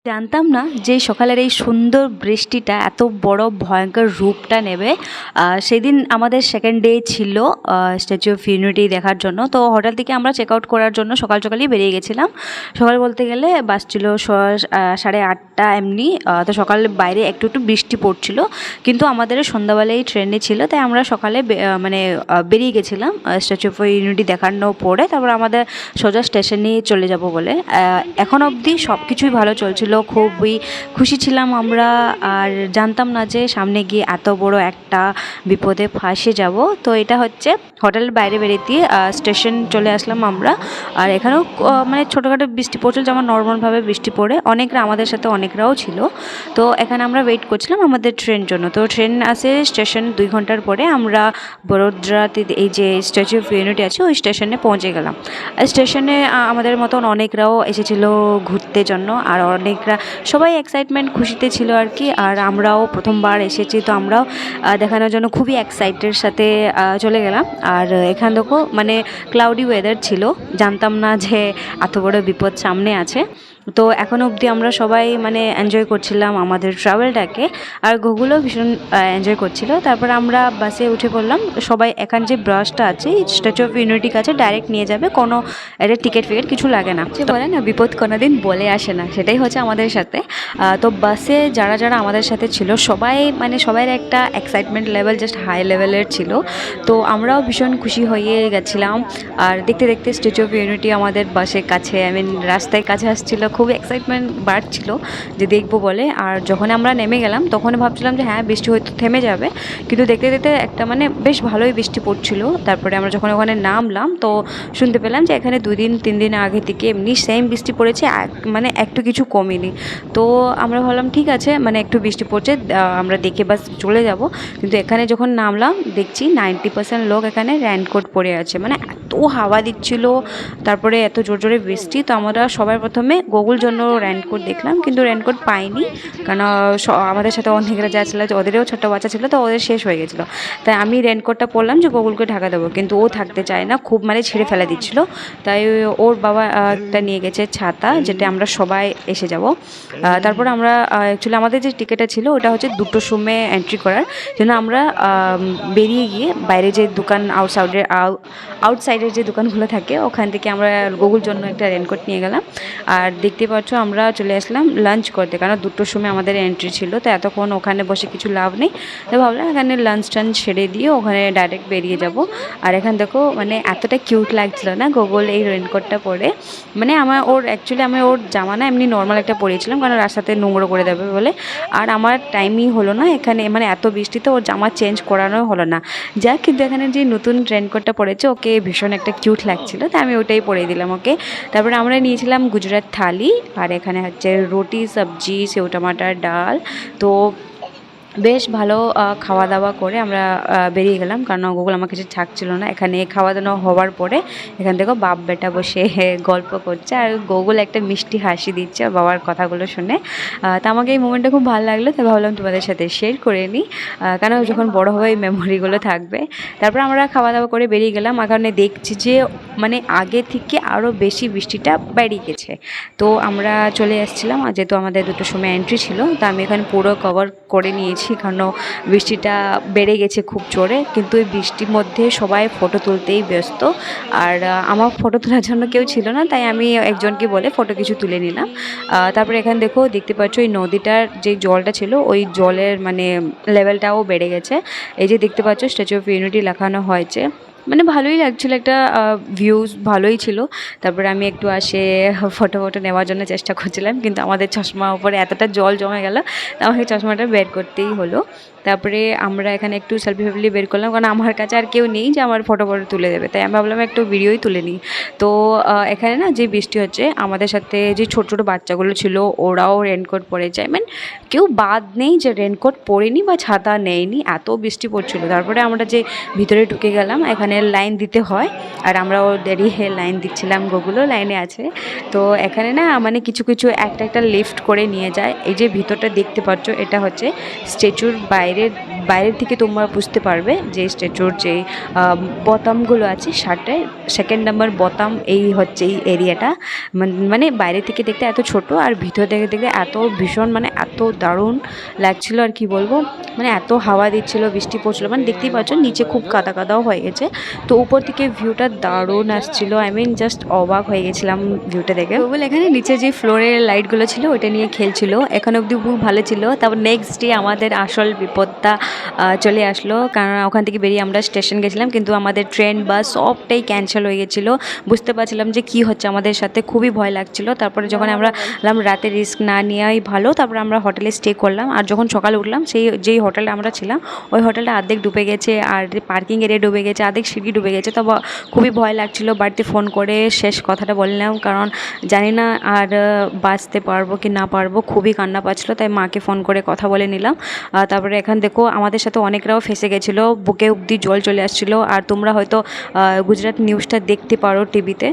জানতাম না যে সকালের এই সুন্দর বৃষ্টিটা এত বড় ভয়ঙ্কর রূপটা নেবে। সেদিন আমাদের সেকেন্ড ডে ছিল স্ট্যাচু অফ ইউনিটি দেখার জন্য। তো হোটেল থেকে আমরা চেক আউট করার জন্য সকাল সকালই বেরিয়ে গেছিলাম। সকাল বলতে গেলে বাস ছিল 8:30 এমনি। তো সকালে বাইরে একটু একটু বৃষ্টি পড়ছিল, কিন্তু আমাদের সন্ধ্যাবেলায় ট্রেনে ছিল, তাই আমরা সকালে মানে বেরিয়ে গেছিলাম স্ট্যাচু অফ ইউনিটি দেখানোর পরে। তারপর আমাদের সোজা স্টেশনে চলে যাব বলে। এখন অবধি সব কিছুই ভালো চলছিল, খুবই খুশি ছিলাম আমরা। আর জানতাম না যে সামনে গিয়ে এত বড় একটা বিপদে ফাঁসে যাব। তো এটা হচ্ছে হোটেলের বাইরে বেরিয়ে স্টেশন চলে আসলাম আমরা। আর এখানেও মানে ছোটোখাটো বৃষ্টি পড়ছিল, যেমন নর্মালভাবে বৃষ্টি পড়ে। অনেকরা আমাদের সাথে অনেকরাও ছিল। তো এখানে আমরা ওয়েট করছিলাম আমাদের ট্রেন জন্য। তো ট্রেন আসে স্টেশন 2 ঘন্টার পরে। আমরা বড়োদরাতে এই যে স্ট্যাচু অফ ইউনিটি আছে ওই স্টেশনে পৌঁছে গেলাম। স্টেশনে আমাদের মতন অনেকরাও এসেছিল ঘুরতে জন্য। আর অনেকরা সবাই এক্সাইটমেন্ট খুশিতে ছিল আর কি। আর আমরাও প্রথমবার এসেছি, তো আমরাও দেখানোর জন্য খুবই এক্সাইটের সাথে চলে গেলাম। আর এখান দেখো মানে ক্লাউডি ওয়েদার ছিল, জানতাম না যে এত বড় বিপদ সামনে আছে। তো এখনও অবধি আমরা সবাই মানে এনজয় করছিলাম আমাদের ট্রাভেলটাকে। আর গুগলও ভীষণ এনজয় করছিল। তারপর আমরা বাসে উঠে পড়লাম সবাই। এখান যে ব্রাশটা আছে স্ট্যাচু অফ ইউনিটির কাছে ডাইরেক্ট নিয়ে যাবে, কোনো এটা টিকিট ফিকিট কিছু লাগে না। যে বলে না বিপদ কোনোদিন বলে আসে না, সেটাই হচ্ছে আমাদের সাথে। তো বাসে যারা যারা আমাদের সাথে ছিল সবাই মানে সবাই একটা এক্সাইটমেন্ট লেভেল জাস্ট হাই লেভেলের ছিল। তো আমরাও ভীষণ খুশি হয়ে গেছিলাম। আর দেখতে দেখতে স্ট্যাচু অফ ইউনিটি আমাদের বাসের কাছে রাস্তায় কাছে আসছিল। খুব এক্সাইটমেন্ট বাড়ছিল যে দেখবো বলে। আর যখন আমরা নেমে গেলাম তখন ভাবছিলাম যে হ্যাঁ বৃষ্টি হয়তো থেমে যাবে, কিন্তু দেখতে দেখতে একটা মানে বেশ ভালোই বৃষ্টি পড়ছিল। তারপরে আমরা যখন ওখানে নামলাম তো শুনতে পেলাম যে এখানে 2-3 দিন আগে থেকে এমনি সেম বৃষ্টি পড়েছে, মানে একটু কিছু কমেনি। তো আমরা ভাবলাম ঠিক আছে, মানে একটু বৃষ্টি পড়ছে আমরা দেখে বাস চলে যাব। কিন্তু এখানে যখন নামলাম দেখছি 90% লোক এখানে রেইনকোট পরে আছে, মানে এত হাওয়া দিচ্ছিল, তারপরে এত জোর জোরে বৃষ্টি। তো আমরা সবার প্রথমে গুগল জন্য রেইনকোট দেখলাম, কিন্তু রেইনকোট পাইনি, কারণ আমাদের সাথে অনেকরা যা ছিল ওদেরও ছোটো বাচ্চা ছিল, তো ওদের শেষ হয়ে গেছিলো। তাই আমি রেইনকোটটা পরলাম যে গুগলকে ঢাকা দেবো, কিন্তু ও থাকতে চায় না, খুব মানে ছেড়ে ফেলে দিচ্ছিলো। তাই ওর বাবা একটা নিয়ে গেছে ছাতা, যেটা আমরা সবাই এসে যাব। তারপর আমরা অ্যাকচুয়ালি আমাদের যে টিকিটটা ছিল ওটা হচ্ছে 2টোর সময় এন্ট্রি করার জন্য। আমরা বেরিয়ে গিয়ে বাইরে যে দোকান আউটসাইডের যে দোকানগুলো থাকে ওখান থেকে আমরা গুগল জন্য একটা রেইনকোট নিয়ে গেলাম। আর দেখতে পাচ্ছ আমরা চলে আসলাম লাঞ্চ করতে, কারণ 2টোর সময় আমাদের এন্ট্রি ছিল। তো এতক্ষণ ওখানে বসে কিছু লাভ নেই, তো ভাবলাম এখানে লাঞ্চ টাঞ্চ সেরে দিয়ে ওখানে ডাইরেক্ট বেরিয়ে যাব। আর এখান দেখো মানে এতটা কিউট লাগছিল না গুগল এই রেইনকোটটা পরে। মানে আমি ওর জামা না এমনি নর্মাল একটা পরিয়েছিলাম, কারণ রাস্তাতে নোংরা করে দেবে বলে। আর আমার টাইমই হলো না এখানে, মানে এত বৃষ্টিতে ওর জামা চেঞ্জ করানো হলো না। যাক, কিন্তু এখানে যে নতুন রেইনকোটটা পরেছে ওকে ভীষণ একটা কিউট লাগছিল, তাই আমি ওটাই পরিয়ে দিলাম ওকে। তারপরে আমরা নিয়েছিলাম গুজরাট থালি। আর এখানে হচ্ছে রুটি, সবজি, সেউ টমাটার, ডাল। তো বেশ ভালো খাওয়া দাওয়া করে আমরা বেরিয়ে গেলাম, কারণ গুগল আমার কাছে থাকছিল না। এখানে খাওয়া দাওয়া হওয়ার পরে এখান থেকে বাপ বেটা বসে গল্প করছে, আর গুগল একটা মিষ্টি হাসি দিচ্ছে বাবার কথাগুলো শুনে। তো আমাকে এই মোমেন্টটা খুব ভালো লাগলো, তাই ভাবলাম তোমাদের সাথে শেয়ার করে নিই, কারণ যখন বড় হবে এই মেমোরিগুলো থাকবে। তারপর আমরা খাওয়া দাওয়া করে বেরিয়ে গেলাম। এখানে দেখছি যে মানে আগে থেকে আরও বেশি বৃষ্টিটা বেড়ে গেছে। তো আমরা চলে আসছিলাম, যেহেতু আমাদের 2টোর সময় এন্ট্রি ছিল, তো আমি এখানে পুরো কভার করে নিয়েছি, কারণ বৃষ্টিটা বেড়ে গেছে খুব জোরে। কিন্তু এই বৃষ্টির মধ্যে সবাই ফটো তুলতেই ব্যস্ত। আর আমার ফটো তোলার জন্য কেউ ছিল না, তাই আমি একজনকে বলে ফটো কিছু তুলে নিলাম। তারপরে এখানে দেখতে পাচ্ছ এই নদীটার যে জলটা ছিল ওই জলের মানে লেভেলটাও বেড়ে গেছে। এই যে দেখতে পাচ্ছ স্ট্যাচু অফ ইউনিটি লেখানো হয়েছে, মানে ভালোই লাগছিলো, একটা ভিউজ ভালোই ছিল। তারপরে আমি একটু ফটো নেওয়ার জন্য চেষ্টা করছিলাম, কিন্তু আমাদের চশমা উপরে এতটা জল জমে গেল, আমাকে চশমাটা বের করতেই হলো। তারপরে আমরা এখানে একটু সেলফি বের করলাম, কারণ আমার কাছে আর কেউ নেই যে আমার ফটো তুলে দেবে, তাই আমি ভাবলাম একটু ভিডিওই তুলে নিই। তো এখানে না যে বৃষ্টি হচ্ছে, আমাদের সাথে যে ছোট ছোটো বাচ্চাগুলো ছিল ওরাও রেনকোট পরে যায়, মানে কেউ বাদ নেই যে রেনকোট পরেনি বা ছাতা নেয়নি, এত বৃষ্টি পড়ছিল। তারপরে আমরা যে ভিতরে ঢুকে গেলাম, এখানে লাইন দিতে হয়, আর আমরাও দেরি লাইন দিচ্ছিলাম, গুগলও লাইনে আছে। তো এখানে না মানে কিছু কিছু একটা লিফট করে নিয়ে যায়। এই যে ভিতরটা দেখতে পাচ্ছ এটা হচ্ছে স্ট্যাচুর বাইরের বাইরের থেকে তোমরা বুঝতে পারবে যে স্ট্যাচুর যে বোতামগুলো আছে শার্টের সেকেন্ড নাম্বার বোতাম এই হচ্ছে এই এরিয়াটা, মানে বাইরে থেকে দেখতে এত ছোট আর ভিতর থেকে দেখতে এত ভীষণ মানে এত দারুণ লাগছিল আর কি বলবো, মানে এত হাওয়া দিচ্ছিল, বৃষ্টি পড়ছিল, মানে দেখতেই পাচ্ছ নিচে খুব কাদা কাদাও হয়ে গেছে। তো উপর থেকে ভিউটা দারুণ আসছিল, আই মিন জাস্ট অবাক হয়ে গেছিলাম ভিউটা দেখে। বলে এখানে নিচে যে ফ্লোরের লাইটগুলো ছিল ওইটা নিয়ে খেলছিল, এখন অবধি খুব ভালো ছিল। তারপর নেক্সট ডে আমাদের আসল বিপদটা চলে আসলো, কারণ ওখান থেকে বেরিয়ে আমরা স্টেশন গেছিলাম, কিন্তু আমাদের ট্রেন বাস সবটাই ক্যান্সেল হয়ে গেছিলো। বুঝতে পারছিলাম যে কি হচ্ছে আমাদের সাথে, খুবই ভয় লাগছিল। তারপরে যখন আমরা রাতে রিস্ক না নেওয়াই ভালো, তারপরে আমরা হোটেলে স্টে করলাম। আর যখন সকালে উঠলাম যেই হোটেলে আমরা ছিলাম ওই হোটেলটা অর্ধেক ডুবে গেছে, আর পার্কিং এরিয়া ডুবে গেছে, অর্ধেক সিঁড়ি ডুবে গেছে। তো খুবই ভয় লাগছিল, বাড়িতে ফোন করে শেষ কথাটা বললাম, কারণ জানি না আর বাঁচতে পারবো কি না পারবো, খুবই কান্না পাচ্ছিলো। তাই মাকে ফোন করে কথা বলে নিলাম। তারপরে এখান দেখো আমাদের সাথে অনেকরাও ফেসে গেছিলো, বুকে অবধি জল চলে আসছিলো। আর তোমরা হয়তো গুজরাট নিউজটা দেখতে পারো টিভিতে।